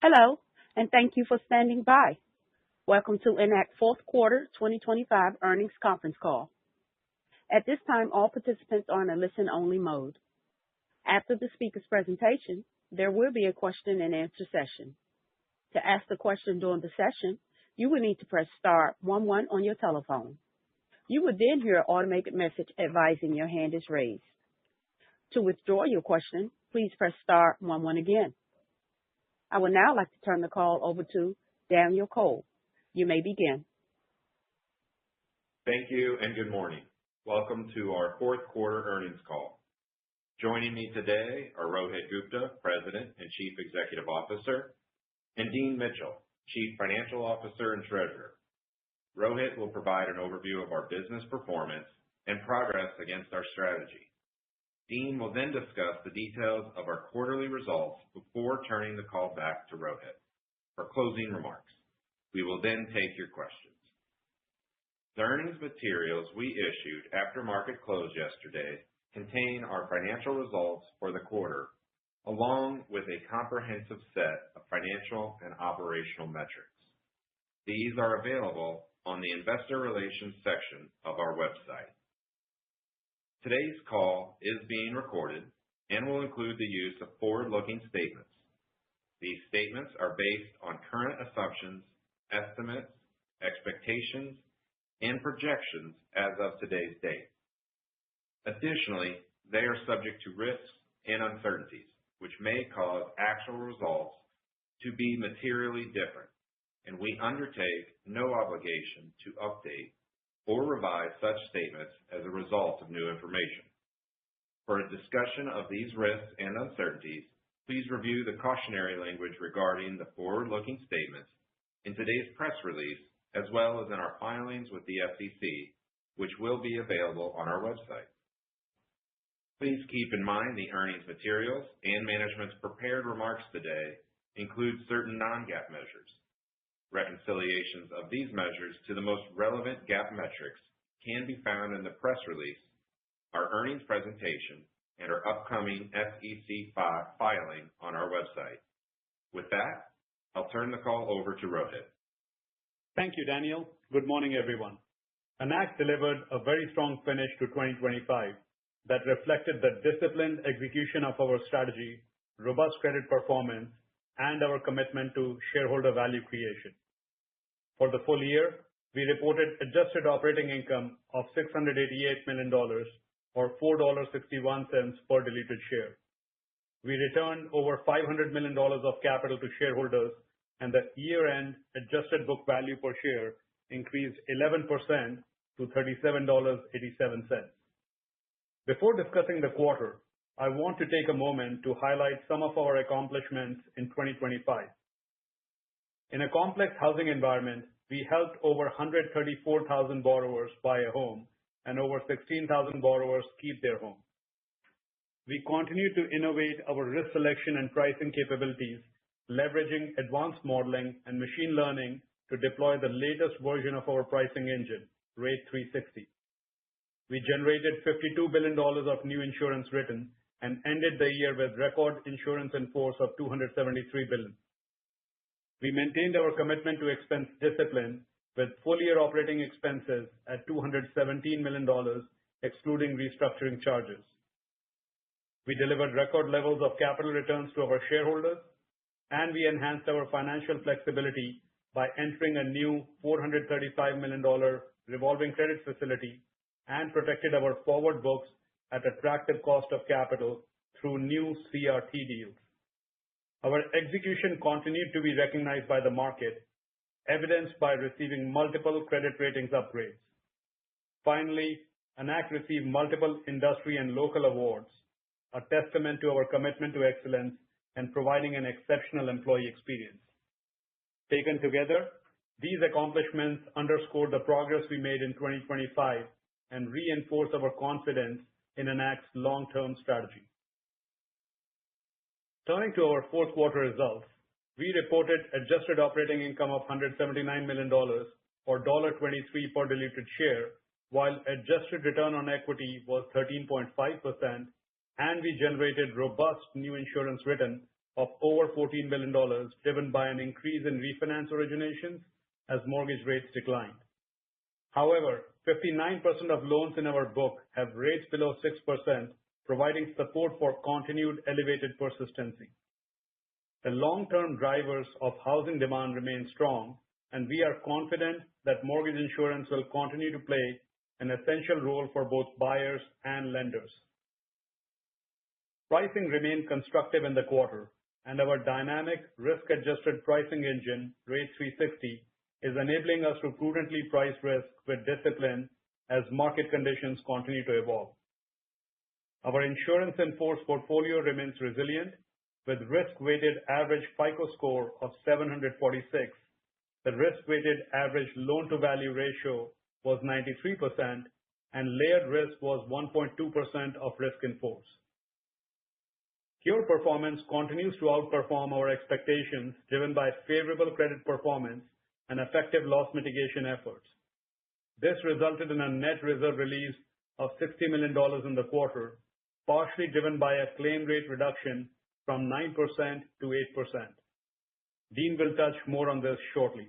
Hello, and thank you for standing by. Welcome to Enact fourth quarter 2025 earnings conference call. At this time, all participants are in a listen-only mode. After the speaker's presentation, there will be a question-and-answer session. To ask the question during the session, you will need to press star 11 on your telephone. You will then hear an automated message advising your hand is raised. To withdraw your question, please press star 11 again. I would now like to turn the call over to Daniel Cole. You may begin. Thank you and good morning. Welcome to our fourth quarter earnings call. Joining me today are Rohit Gupta, President and Chief Executive Officer, and Dean Mitchell, Chief Financial Officer and Treasurer. Rohit will provide an overview of our business performance and progress against our strategy. Dean will then discuss the details of our quarterly results before turning the call back to Rohit for closing remarks. We will then take your questions. The earnings materials we issued after market close yesterday contain our financial results for the quarter, along with a comprehensive set of financial and operational metrics. These are available on the Investor Relations section of our website. Today's call is being recorded and will include the use of forward-looking statements. These statements are based on current assumptions, estimates, expectations, and projections as of today's date. Additionally, they are subject to risks and uncertainties, which may cause actual results to be materially different, and we undertake no obligation to update or revise such statements as a result of new information. For a discussion of these risks and uncertainties, please review the cautionary language regarding the forward-looking statements in today's press release, as well as in our filings with the SEC, which will be available on our website. Please keep in mind the earnings materials and management's prepared remarks today include certain non-GAAP measures. Reconciliations of these measures to the most relevant GAAP metrics can be found in the press release, our earnings presentation, and our upcoming SEC filing on our website. With that, I'll turn the call over to Rohit. Thank you, Daniel. Good morning, everyone. Enact delivered a very strong finish to 2025 that reflected the disciplined execution of our strategy, robust credit performance, and our commitment to shareholder value creation. For the full year, we reported adjusted operating income of $688 million, or $4.61 per diluted share. We returned over $500 million of capital to shareholders, and the year-end adjusted book value per share increased 11% to $37.87. Before discussing the quarter, I want to take a moment to highlight some of our accomplishments in 2025. In a complex housing environment, we helped over 134,000 borrowers buy a home and over 16,000 borrowers keep their home. We continue to innovate our risk selection and pricing capabilities, leveraging advanced modeling and machine learning to deploy the latest version of our pricing engine, Rate 360. We generated $52 billion of new insurance written and ended the year with record insurance in force of $273 billion. We maintained our commitment to expense discipline with full-year operating expenses at $217 million, excluding restructuring charges. We delivered record levels of capital returns to our shareholders, and we enhanced our financial flexibility by entering a new $435 million revolving credit facility and protected our forward books at attractive cost of capital through new CRT deals. Our execution continued to be recognized by the market, evidenced by receiving multiple credit ratings upgrades. Finally, Enact received multiple industry and local awards, a testament to our commitment to excellence and providing an exceptional employee experience. Taken together, these accomplishments underscore the progress we made in 2025 and reinforce our confidence in Enact's long-term strategy. Turning to our fourth quarter results, we reported adjusted operating income of $179 million, or $1.23 per diluted share, while adjusted return on equity was 13.5%, and we generated robust new insurance written of over $14 billion, driven by an increase in refinance originations as mortgage rates declined. However, 59% of loans in our book have rates below 6%, providing support for continued elevated persistency. The long-term drivers of housing demand remain strong, and we are confident that mortgage insurance will continue to play an essential role for both buyers and lenders. Pricing remained constructive in the quarter, and our dynamic risk-adjusted pricing engine, Rate 360, is enabling us to prudently price risk with discipline as market conditions continue to evolve. Our insurance in force portfolio remains resilient, with risk-weighted average FICO score of 746. The risk-weighted average loan-to-value ratio was 93%, and layered risk was 1.2% of risk in force. Cure performance continues to outperform our expectations, driven by favorable credit performance and effective loss mitigation efforts. This resulted in a net reserve release of $60 million in the quarter, partially driven by a claim rate reduction from 9% to 8%. Dean will touch more on this shortly.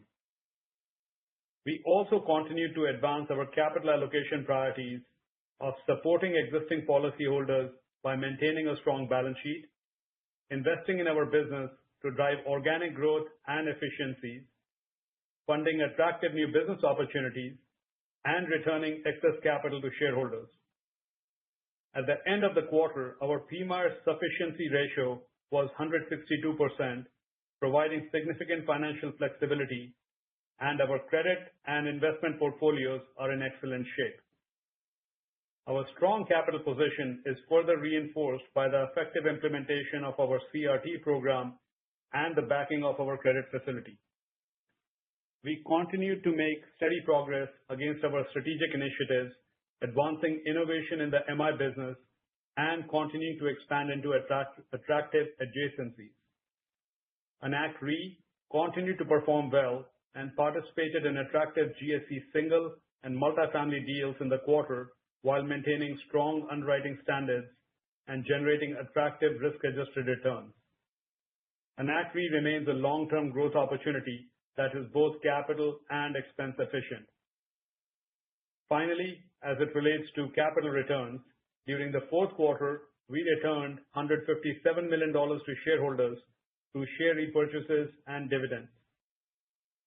We also continue to advance our capital allocation priorities of supporting existing policyholders by maintaining a strong balance sheet, investing in our business to drive organic growth and efficiencies, funding attractive new business opportunities, and returning excess capital to shareholders. At the end of the quarter, our PMIERs sufficiency ratio was 162%, providing significant financial flexibility, and our credit and investment portfolios are in excellent shape. Our strong capital position is further reinforced by the effective implementation of our CRT program and the backing of our credit facility. We continue to make steady progress against our strategic initiatives, advancing innovation in the MI business and continuing to expand into attractive adjacencies. Enact Re continued to perform well and participated in attractive GSE single and multifamily deals in the quarter while maintaining strong underwriting standards and generating attractive risk-adjusted returns. Enact Re remains a long-term growth opportunity that is both capital and expense efficient. Finally, as it relates to capital returns, during the fourth quarter, we returned $157 million to shareholders through share repurchases and dividends.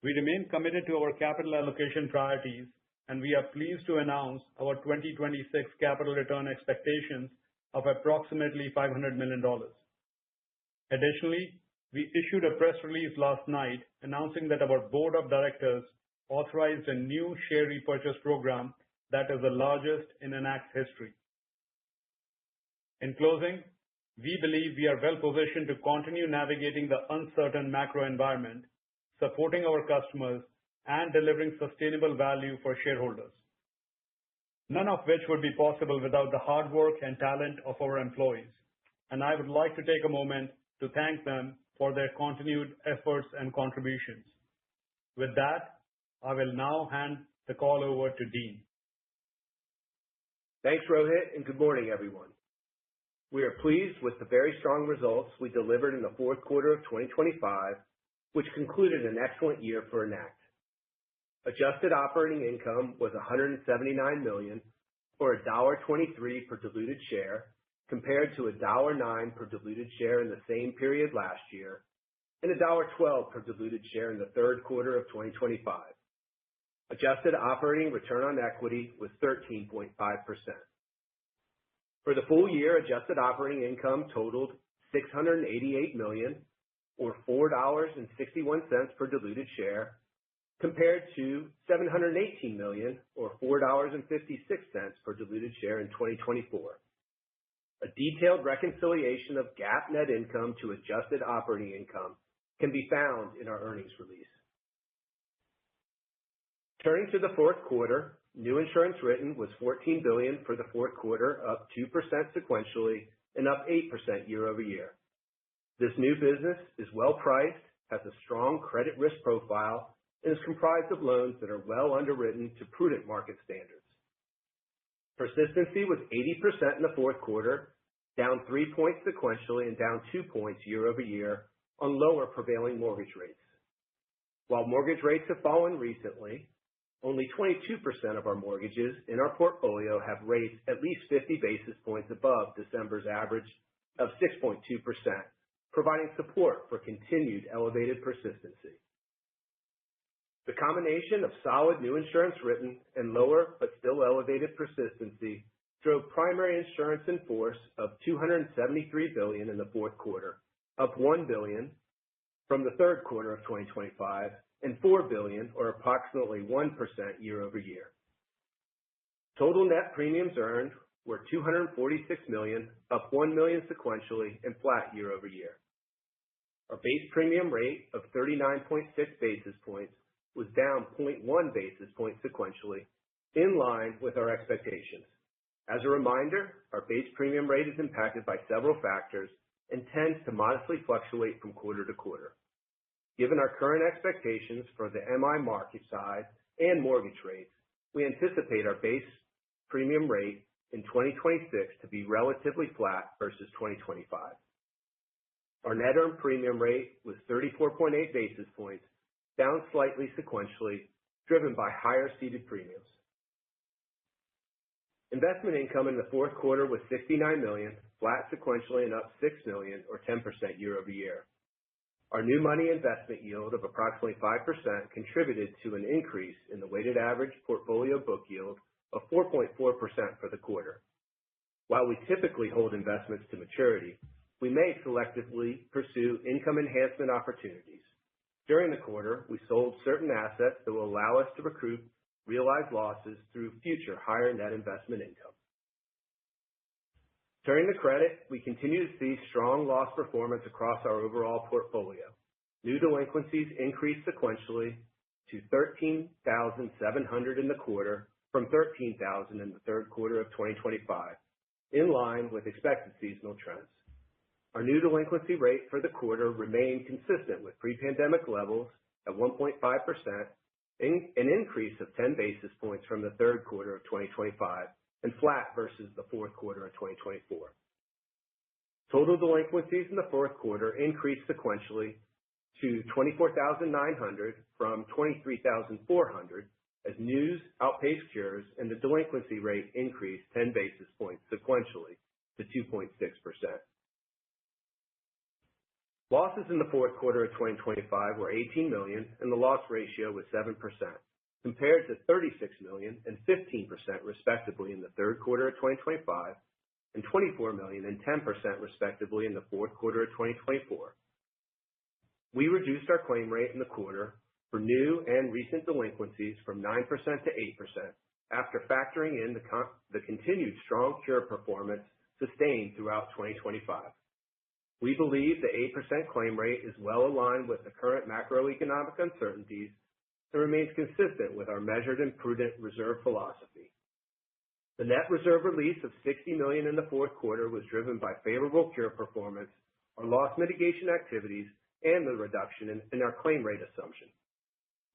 We remain committed to our capital allocation priorities, and we are pleased to announce our 2026 capital return expectations of approximately $500 million. Additionally, we issued a press release last night announcing that our board of directors authorized a new share repurchase program that is the largest in Enact's history. In closing, we believe we are well positioned to continue navigating the uncertain macro environment, supporting our customers, and delivering sustainable value for shareholders. None of which would be possible without the hard work and talent of our employees, and I would like to take a moment to thank them for their continued efforts and contributions. With that, I will now hand the call over to Dean. Thanks, Rohit, and good morning, everyone. We are pleased with the very strong results we delivered in the fourth quarter of 2025, which concluded an excellent year for Enact. Adjusted operating income was $179 million, or $1.23 per diluted share, compared to $1.09 per diluted share in the same period last year, and $1.12 per diluted share in the third quarter of 2025. Adjusted operating return on equity was 13.5%. For the full year, adjusted operating income totaled $688 million, or $4.61 per diluted share, compared to $718 million, or $4.56 per diluted share in 2024. A detailed reconciliation of GAAP net income to adjusted operating income can be found in our earnings release. Turning to the fourth quarter, new insurance written was $14 billion for the fourth quarter, up 2% sequentially and up 8% year over year. This new business is well priced, has a strong credit risk profile, and is comprised of loans that are well underwritten to prudent market standards. Persistency was 80% in the fourth quarter, down 3 points sequentially and down 2 points year-over-year on lower prevailing mortgage rates. While mortgage rates have fallen recently, only 22% of our mortgages in our portfolio have rates at least 50 basis points above December's average of 6.2%, providing support for continued elevated persistency. The combination of solid new insurance written and lower but still elevated persistency drove primary insurance in force of $273 billion in the fourth quarter, up $1 billion from the third quarter of 2025 and $4 billion, or approximately 1% year-over-year. Total net premiums earned were $246 million, up $1 million sequentially and flat year-over-year. Our base premium rate of 39.6 basis points was down 0.1 basis points sequentially, in line with our expectations. As a reminder, our base premium rate is impacted by several factors and tends to modestly fluctuate from quarter to quarter. Given our current expectations for the MI market size and mortgage rates, we anticipate our base premium rate in 2026 to be relatively flat versus 2025. Our net earned premium rate was 34.8 basis points, down slightly sequentially, driven by higher ceded premiums. Investment income in the fourth quarter was $69 million, flat sequentially and up $6 million, or 10% year-over-year. Our new money investment yield of approximately 5% contributed to an increase in the weighted average portfolio book yield of 4.4% for the quarter. While we typically hold investments to maturity, we may selectively pursue income enhancement opportunities. During the quarter, we sold certain assets that will allow us to recoup realized losses through future higher net investment income. Turning to credit, we continue to see strong loss performance across our overall portfolio. New delinquencies increased sequentially to 13,700 in the quarter from 13,000 in the third quarter of 2025, in line with expected seasonal trends. Our new delinquency rate for the quarter remained consistent with pre-pandemic levels at 1.5%, an increase of 10 basis points from the third quarter of 2025, and flat versus the fourth quarter of 2024. Total delinquencies in the fourth quarter increased sequentially to 24,900 from 23,400 as news outpaced cures and the delinquency rate increased 10 basis points sequentially to 2.6%. Losses in the fourth quarter of 2025 were $18 million and the loss ratio was 7%, compared to $36 million and 15% respectively in the third quarter of 2025 and $24 million and 10% respectively in the fourth quarter of 2024. We reduced our claim rate in the quarter for new and recent delinquencies from 9% to 8% after factoring in the continued strong cure performance sustained throughout 2025. We believe the 8% claim rate is well aligned with the current macroeconomic uncertainties and remains consistent with our measured and prudent reserve philosophy. The net reserve release of $60 million in the fourth quarter was driven by favorable cure performance, our loss mitigation activities, and the reduction in our claim rate assumption.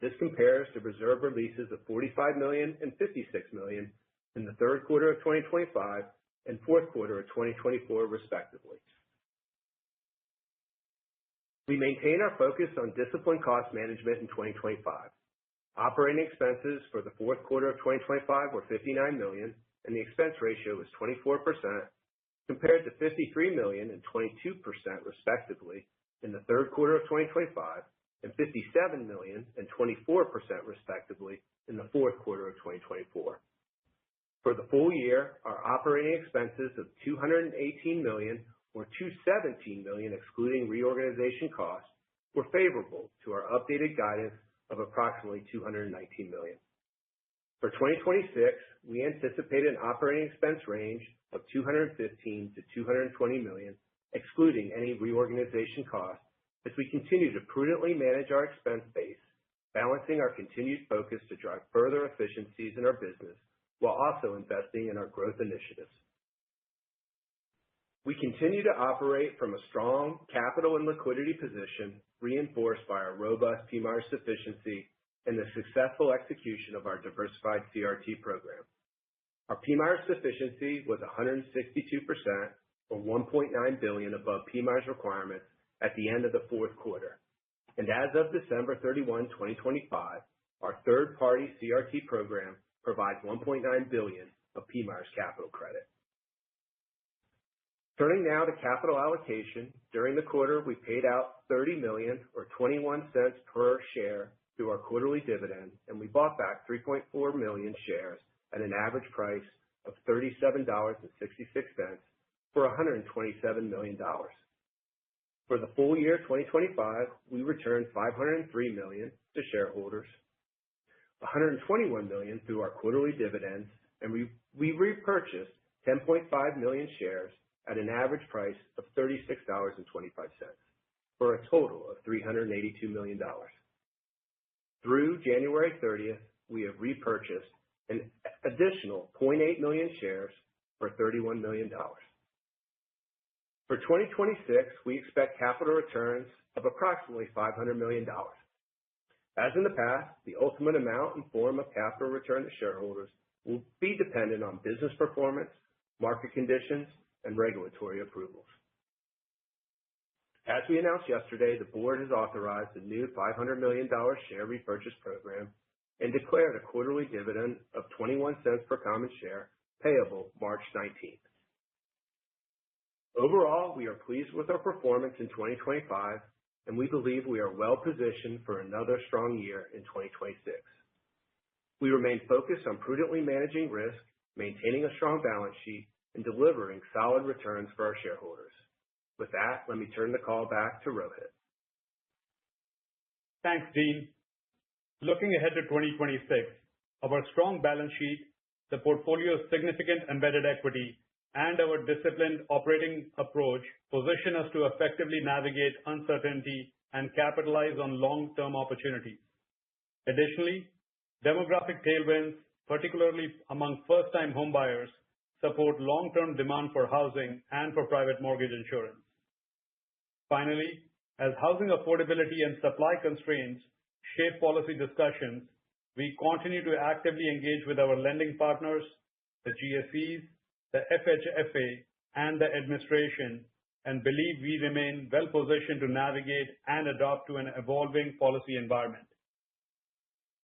This compares to reserve releases of $45 million and $56 million in the third quarter of 2025 and fourth quarter of 2024, respectively. We maintain our focus on disciplined cost management in 2025. Operating expenses for the fourth quarter of 2025 were $59 million, and the expense ratio was 24%, compared to $53 million and 22%, respectively, in the third quarter of 2025, and $57 million and 24%, respectively, in the fourth quarter of 2024. For the full year, our operating expenses of $218 million or $217 million excluding reorganization costs were favorable to our updated guidance of approximately $219 million. For 2026, we anticipate an operating expense range of $215 to $220 million, excluding any reorganization costs, as we continue to prudently manage our expense base, balancing our continued focus to drive further efficiencies in our business while also investing in our growth initiatives. We continue to operate from a strong capital and liquidity position, reinforced by our robust PMIER sufficiency and the successful execution of our diversified CRT program. Our PMIER sufficiency was 162%, or $1.9 billion above PMIERs requirements at the end of the fourth quarter. And as of December 31, 2025, our third-party CRT program provides $1.9 billion of PMIERs capital credit. Turning now to capital allocation, during the quarter we paid out $30 million or 21 cents per share through our quarterly dividend, and we bought back 3.4 million shares at an average price of $37.66 for $127 million. For the full year 2025, we returned $503 million to shareholders, $121 million through our quarterly dividends, and we repurchased 10.5 million shares at an average price of $36.25 for a total of $382 million. Through January 30th, we have repurchased an additional 0.8 million shares for $31 million. For 2026, we expect capital returns of approximately $500 million. As in the past, the ultimate amount and form of capital return to shareholders will be dependent on business performance, market conditions, and regulatory approvals. As we announced yesterday, the board has authorized a new $500 million share repurchase program and declared a quarterly dividend of 21 cents per common share payable March 19th. Overall, we are pleased with our performance in 2025, and we believe we are well positioned for another strong year in 2026. We remain focused on prudently managing risk, maintaining a strong balance sheet, and delivering solid returns for our shareholders. With that, let me turn the call back to Rohit. Thanks, Dean. Looking ahead to 2026, our strong balance sheet, the portfolio's significant embedded equity, and our disciplined operating approach position us to effectively navigate uncertainty and capitalize on long-term opportunities. Additionally, demographic tailwinds, particularly among first-time homebuyers, support long-term demand for housing and for private mortgage insurance. Finally, as housing affordability and supply constraints shape policy discussions, we continue to actively engage with our lending partners, the GSEs, the FHFA, and the administration, and believe we remain well positioned to navigate and adapt to an evolving policy environment.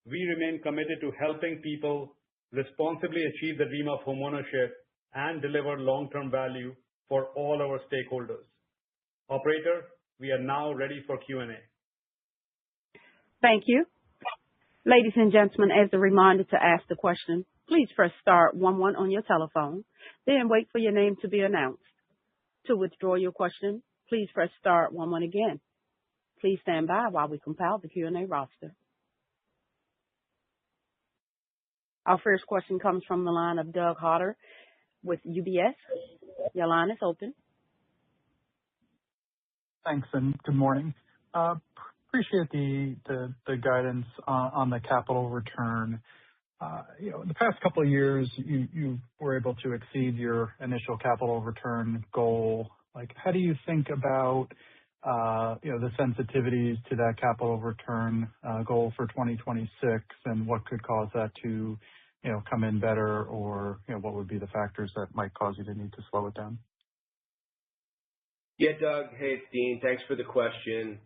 We remain committed to helping people responsibly achieve the dream of homeownership and deliver long-term value for all our stakeholders. Operator, we are now ready for Q&A. Thank you. Ladies and gentlemen, as a reminder to ask the question, please press star 11 on your telephone, then wait for your name to be announced. To withdraw your question, please press star 11 again. Please stand by while we compile the Q&A roster. Our first question comes from the line of Doug Harter with UBS. Your line is open. Thanks, and good morning. Appreciate the guidance on the capital return. In the past couple of years, you were able to exceed your initial capital return goal. How do you think about the sensitivities to that capital return goal for 2026, and what could cause that to come in better, or what would be the factors that might cause you to need to slow it down? Yeah, Doug. Hey, it's Dean. Thanks for the question.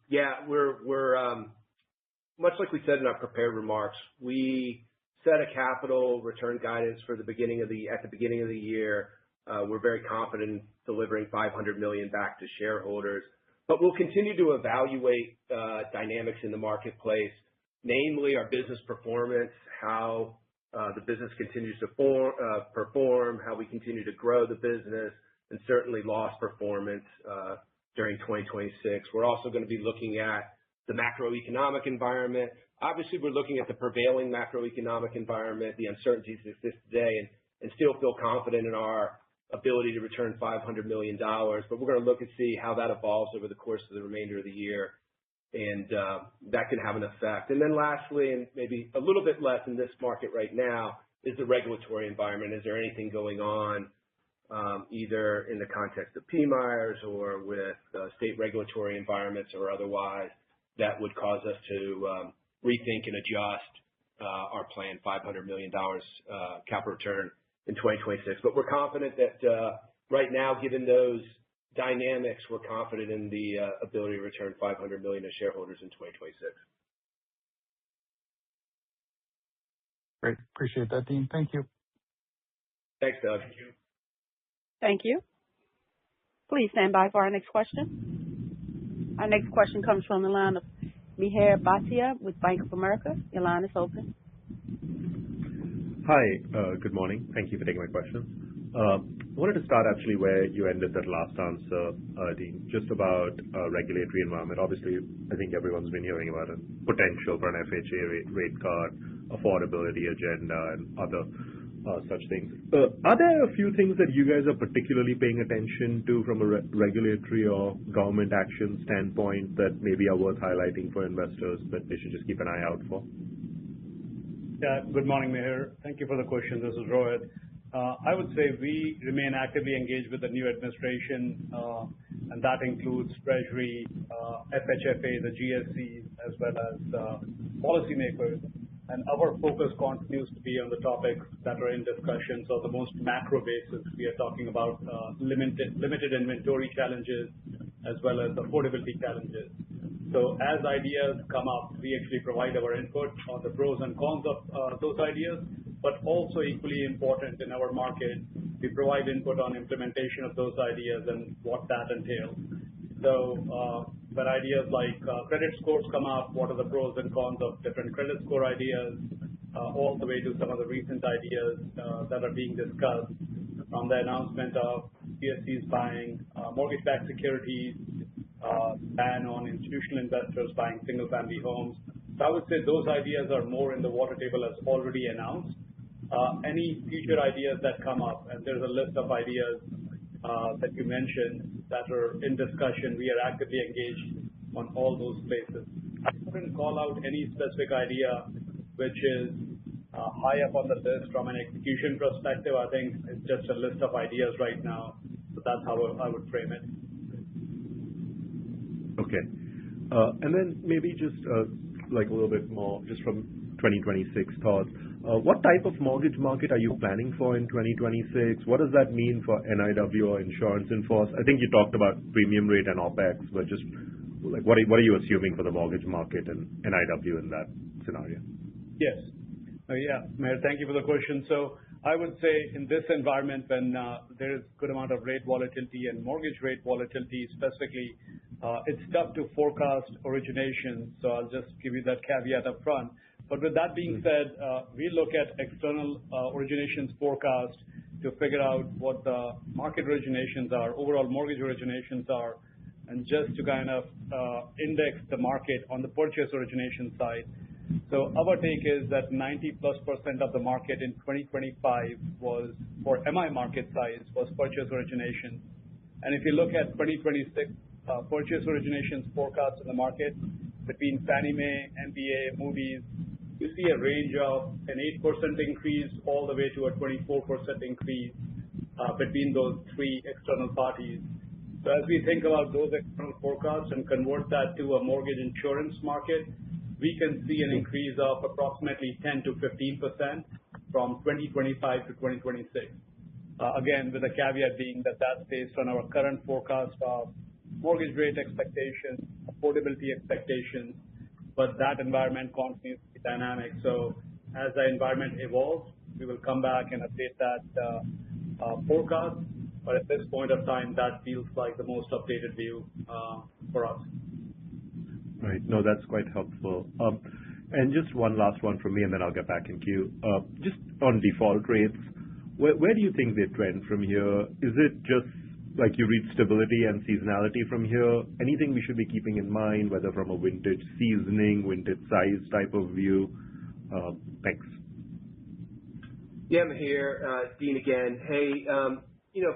We're much like we said in our prepared remarks, we set a capital return guidance for at the beginning of the year. We're very confident in delivering $500 million back to shareholders, but we'll continue to evaluate dynamics in the marketplace, namely our business performance, how the business continues to perform, how we continue to grow the business, and certainly loss performance during 2026. We're also going to be looking at the macroeconomic environment. Obviously, we're looking at the prevailing macroeconomic environment, the uncertainties that exist today, and still feel confident in our ability to return $500 million. But we're going to look and see how that evolves over the course of the remainder of the year, and that can have an effect. And then lastly, and maybe a little bit less in this market right now, is the regulatory environment. Is there anything going on, either in the context of PMIERs or with state regulatory environments or otherwise, that would cause us to rethink and adjust our planned $500 million capital return in 2026. But we're confident that Right now, given those dynamics, we're confident in the ability to return $500 million to shareholders in 2026. Great. Appreciate that, Dean. Thank you. Thanks, Doug. Thank you. Thank you. Please stand by for our next question. Our next question comes from the line of Mihir Bhatia with Bank of America. Your line is open. Hi, good morning. Thank you for taking my question. I wanted to start actually where you ended that last answer, Dean, just about regulatory environment. Obviously, I think everyone's been hearing about a potential for an FHA rate cut, affordability agenda, and other such things. Are there a few things that you guys are particularly paying attention to from a regulatory or government action standpoint that maybe are worth highlighting for investors that they should just keep an eye out for? Yeah. Good morning, Mihir. Thank you for the question. This is Rohit. I would say we remain actively engaged with the new administration, and that includes Treasury, FHFA, the GSEs, as well as policymakers. And our focus continues to be on the topics that are in discussion. So the most macro basis, we are talking about limited inventory challenges as well as affordability challenges. So as ideas come up, we actually provide our input on the pros and cons of those ideas, but also equally important in our market, we provide input on implementation of those ideas and what that entails. So when ideas like credit scores come up, what are the pros and cons of different credit score ideas, all the way to some of the recent ideas that are being discussed, from the announcement of GSEs buying mortgage-backed securities, ban on institutional investors buying single-family homes. So I would say those ideas are more in the water table as already announced. Any future ideas that come up, and there's a list of ideas that you mentioned that are in discussion, we are actively engaged on all those places. I wouldn't call out any specific idea which is high up on the list from an execution perspective. I think it's just a list of ideas right now. So that's how I would frame it. Okay. And then maybe just like a little bit more just from 2026 thoughts. What type of mortgage market are you planning for in 2026? What does that mean for NIW or insurance in force? I think you talked about premium rate and OpEx, but just like what are you assuming for the mortgage market and NIW in that scenario? Yes. Yeah, Mayor, thank you for the question. So I would say in this environment, when there is a good amount of rate volatility and mortgage rate volatility specifically, it's tough to forecast origination. So I'll just give you that caveat up front. But with that being said, we look at external originations forecast to figure out what the market originations are, overall mortgage originations are, and just to kind of index the market on the purchase origination side. So our take is that 90+% of the market in 2025 was, for MI market size, was purchase origination. And if you look at 2026 purchase originations forecast in the market between Fannie Mae, MBA, Moody's, you see a range of an 8% increase all the way to a 24% increase between those three external parties. So as we think about those external forecasts and convert that to a mortgage insurance market, we can see an increase of approximately 10 to 15% from 2025 to 2026. Again, with the caveat being that that's based on our current forecast of mortgage rate expectations, affordability expectations, but that environment continues to be dynamic. So as the environment evolves, we will come back and update that forecast. But at this point of time, that feels like the most updated view for us. Right. No, that's quite helpful. And just one last one from me, and then I'll get back in queue. Just on default rates, where do you think they trend from here? Is it just like you read stability and seasonality from here? Anything we should be keeping in mind, whether from a vintage seasoning, vintage size type of view? Thanks. Yeah, Mihir, Dean again. Hey,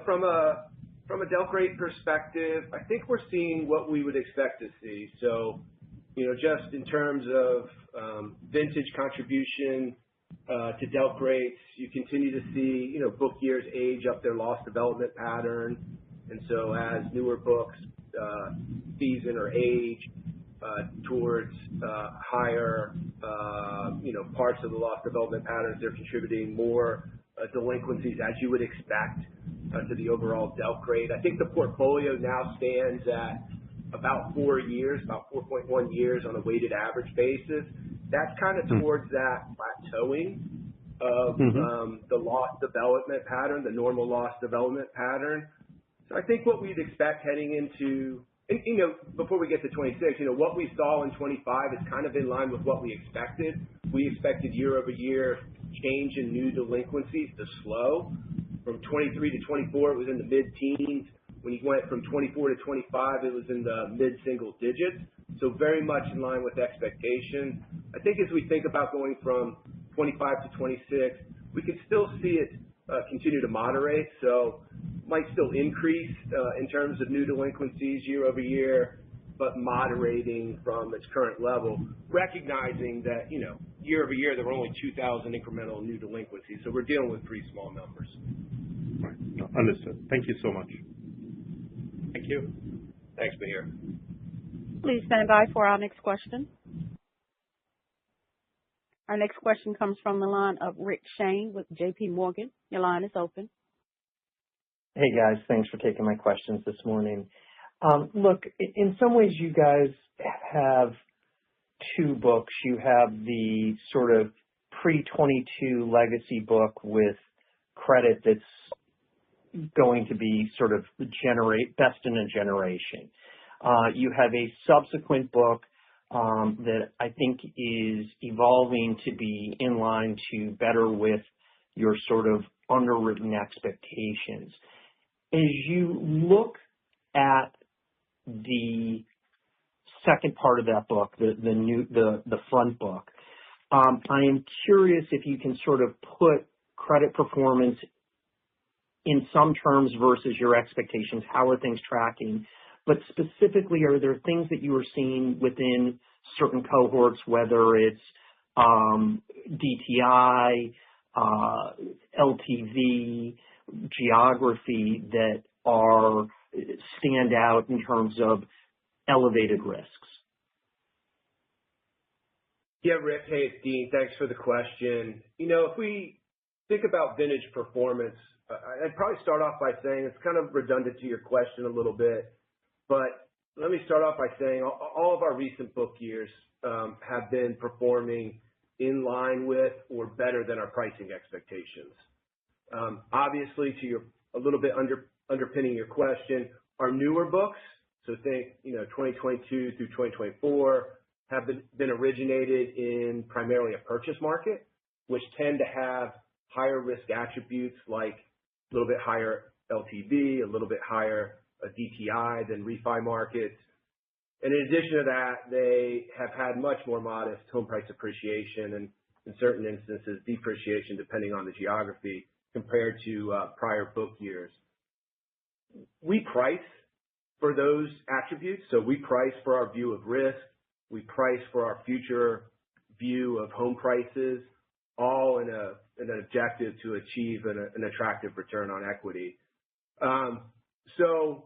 from a delq rate perspective, I think we're seeing what we would expect to see. So, just in terms of vintage contribution to delq rates, you continue to see, book years age up their loss development pattern. And so as newer books season or age towards higher, parts of the loss development patterns, they're contributing more delinquencies as you would expect. to the overall delq rate. I think the portfolio now stands at about 4 years, about 4.1 years on a weighted average basis. That's kind of towards that plateauing of the loss development pattern, the normal loss development pattern. So I think what we'd expect heading into, and, before we get to 26, what we saw in 25 is kind of in line with what we expected. We expected year-over-year change in new delinquencies to slow. From 23 to 24, it was in the mid-teens. When you went from 24 to 25, it was in the mid-single digits. So very much in line with expectation. I think as we think about going from 25 to 26, we could still see it continue to moderate. So might still increase in terms of new delinquencies year over year, but moderating from its current level, recognizing that, year over year, there were only 2,000 incremental new delinquencies. So we're dealing with pretty small numbers. Right. Understood. Thank you so much. Thank you. Thanks, Mihir. Please stand by for our next question. Our next question comes from the line of Rick Shane with J.P. Morgan. Your line is open. Hey, guys. Thanks for taking my questions this morning. Look, in some ways, you guys have two books. You have the sort of pre-22 legacy book with credit that's going to be sort of best in a generation. You have a subsequent book that I think is evolving to be in line to better with your sort of underwritten expectations. As you look at the second part of that book, the front book, I am curious if you can sort of put credit performance in some terms versus your expectations. How are things tracking? But specifically, are there things that you are seeing within certain cohorts, whether it's DTI, LTV, geography, that stand out in terms of elevated risks? Yeah, Rick. Hey, it's Dean. Thanks for the question. If we think about vintage performance, I'd probably start off by saying it's kind of redundant to your question a little bit, but let me start off by saying all of our recent book years have been performing in line with or better than our pricing expectations. Obviously, a little bit underpinning your question, our newer books, so think 2022 through 2024, have been originated in primarily a purchase market, which tend to have higher risk attributes like a little bit higher LTV, a little bit higher DTI than refi markets. And in addition to that, they have had much more modest home price appreciation and, in certain instances, depreciation depending on the geography compared to prior book years. We price for those attributes. So we price for our view of risk. We price for our future view of home prices, all in an objective to achieve an attractive return on equity. So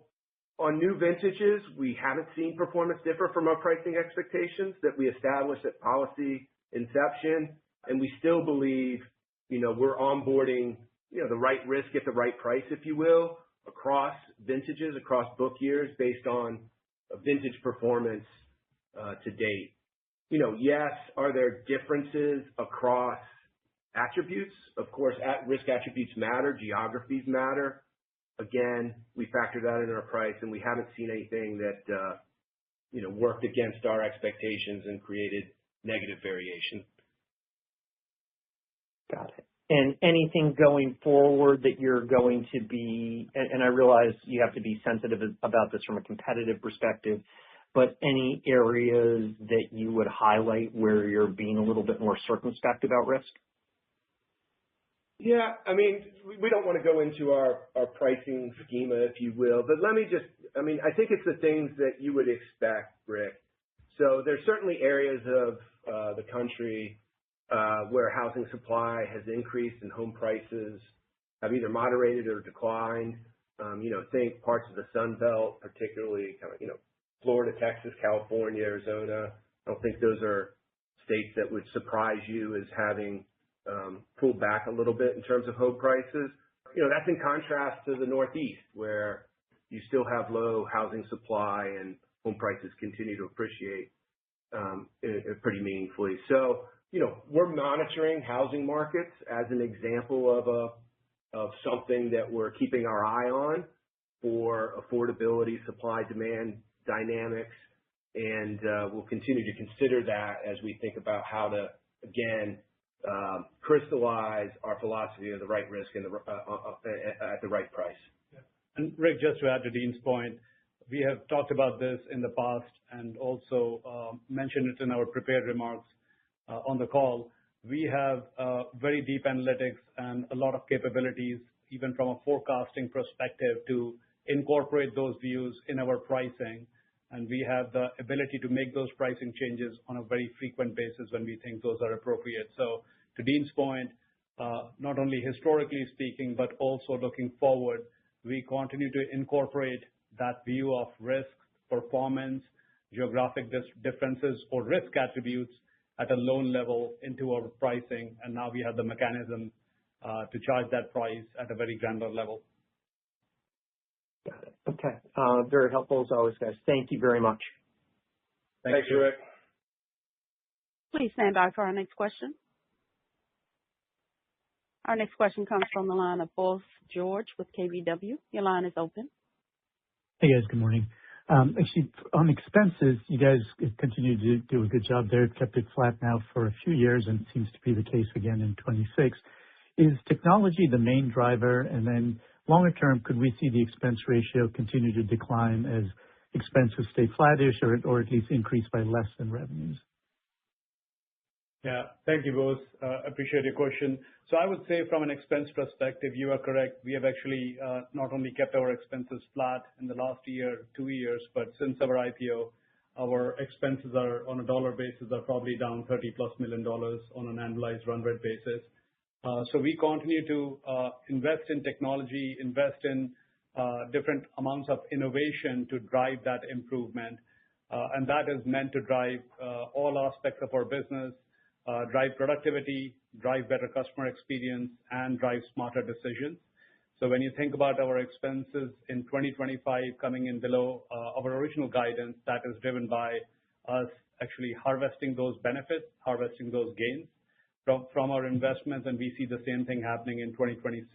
on new vintages, we haven't seen performance differ from our pricing expectations that we established at policy inception. And we still believe, we're onboarding, the right risk at the right price, if you will, across vintages, across book years based on vintage performance to date. Yes, are there differences across attributes? Of course, risk attributes matter, geographies matter. Again, we factor that into our price, and we haven't seen anything that worked against our expectations and created negative variation. Got it. And anything going forward that you're going to be, and I realize you have to be sensitive about this from a competitive perspective, but any areas that you would highlight where you're being a little bit more circumspect about risk? Yeah, we don't want to go into our pricing schema, if you will, but let me I think it's the things that you would expect, Rick. So there's certainly areas of the country where housing supply has increased and home prices have either moderated or declined. Think parts of the Sun Belt, particularly Florida, Texas, California, Arizona. I don't think those are states that would surprise you as having pulled back a little bit in terms of home prices. that's in contrast to the Northeast, where you still have low housing supply and home prices continue to appreciate pretty meaningfully. So, we're monitoring housing markets as an example of something that we're keeping our eye on for affordability, supply, demand dynamics, and we'll continue to consider that as we think about how to, again, crystallize our philosophy of the right risk and at the right price. And Rick, just to add to Dean's point, we have talked about this in the past and also mentioned it in our prepared remarks on the call. We have very deep analytics and a lot of capabilities, even from a forecasting perspective, to incorporate those views in our pricing. And we have the ability to make those pricing changes on a very frequent basis when we think those are appropriate. So to Dean's point, not only historically speaking, but also looking forward, we continue to incorporate that view of risk, performance, geographic differences, or risk attributes at a loan level into our pricing. And now we have the mechanism to charge that price at a very granular level. Got it. Okay. Very helpful as always, guys. Thank you very much. Thanks, Rick. Please stand by for our next question. Our next question comes from the line of Bose George with KBW. Your line is open. Hey, guys. Good morning. Actually, on expenses, you guys continue to do a good job there. Kept it flat now for a few years and seems to be the case again in 26. Is technology the main driver? And then longer term, could we see the expense ratio continue to decline as expenses stay flattish or at least increase by less than revenues? Yeah. Thank you, Bose. Appreciate your question. So I would say from an expense perspective, you are correct. We have actually not only kept our expenses flat in the last year, 2 years, but since our IPO, our expenses are on a dollar basis are probably down $30+ million on an annualized run rate basis. So we continue to invest in technology, invest in different amounts of innovation to drive that improvement. And that is meant to drive all aspects of our business, drive productivity, drive better customer experience, and drive smarter decisions. So when you think about our expenses in 2025 coming in below our original guidance, that is driven by us actually harvesting those benefits, harvesting those gains from our investments, and we see the same thing happening in 2026.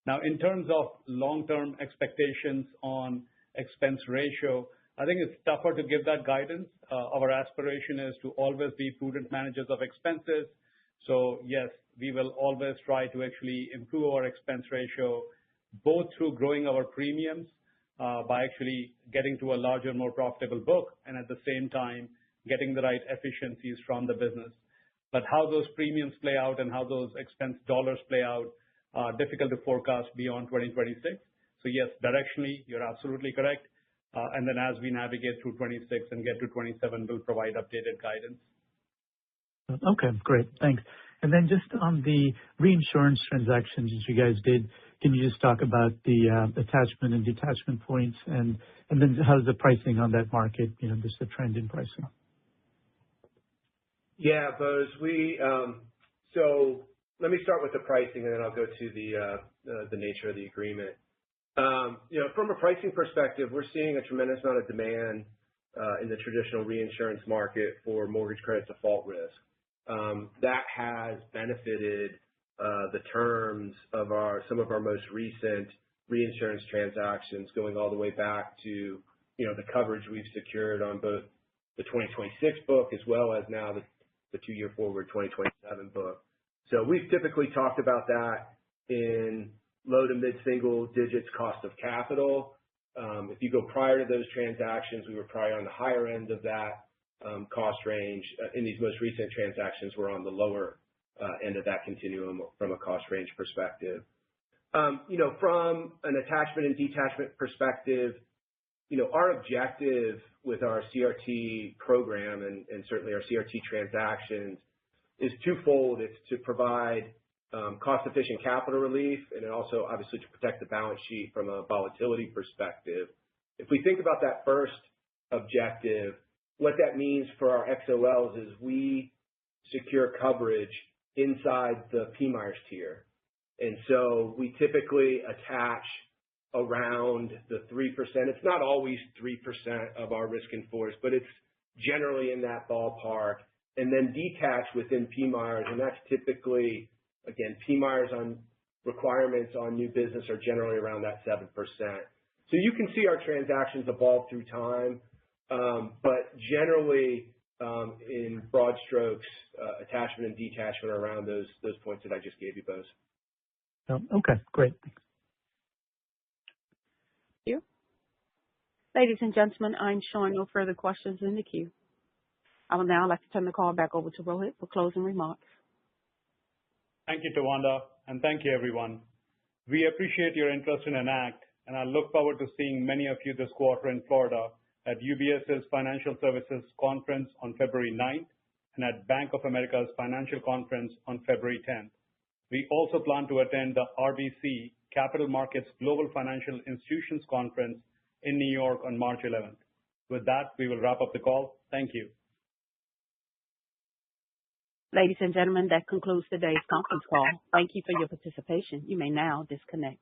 Now, in terms of long-term expectations on expense ratio, I think it's tougher to give that guidance. Our aspiration is to always be prudent managers of expenses. So yes, we will always try to actually improve our expense ratio, both through growing our premiums by actually getting to a larger, more profitable book, and at the same time, getting the right efficiencies from the business. But how those premiums play out and how those expense dollars play out are difficult to forecast beyond 2026. So yes, directionally, you're absolutely correct. And then as we navigate through 26 and get to 27, we'll provide updated guidance. Okay, great. Thanks. And then just on the reinsurance transactions that you guys did, can you just talk about the attachment and detachment points and then how's the pricing on that market, just the trend in pricing? Yeah, Bose, so let me start with the pricing and then I'll go to the nature of the agreement. From a pricing perspective, we're seeing a tremendous amount of demand in the traditional reinsurance market for mortgage credit default risk. That has benefited the terms of some of our most recent reinsurance transactions, going all the way back to the coverage we've secured on both the 2026 book as well as now the 2-year forward 2027 book. So we've typically talked about that in low to mid-single digits cost of capital. If you go prior to those transactions, we were probably on the higher end of that cost range. In these most recent transactions, we're on the lower end of that continuum from a cost range perspective. From an attachment and detachment perspective, our objective with our CRT program and certainly our CRT transactions is twofold. It's to provide cost-efficient capital relief, and then also obviously to protect the balance sheet from a volatility perspective. If we think about that first objective, what that means for our XOLs is we secure coverage inside the PMIERs tier. And so we typically attach around the 3%. It's not always 3% of our risk in force, but it's generally in that ballpark. And then detach within PMIERs, and that's typically, again, PMIERs on requirements on new business are generally around that 7%. So you can see our transactions evolve through time, but generally, in broad strokes, attachment and detachment are around those points that I just gave you, Bose. Oh, okay, great. Thank you. Ladies and gentlemen, I'm showing no further questions in the queue. I would now like to turn the call back over to Rohit for closing remarks. Thank you, Tawanda, and thank you, everyone. We appreciate your interest in Enact, and I look forward to seeing many of you this quarter in Florida at UBS's Financial Services Conference on February 9th and at Bank of America's Financial Conference on February 10th. We also plan to attend the RBC Capital Markets Global Financial Institutions Conference in New York on March 11th. With that, we will wrap up the call. Thank you. Ladies and gentlemen, that concludes today's conference call. Thank you for your participation. You may now disconnect.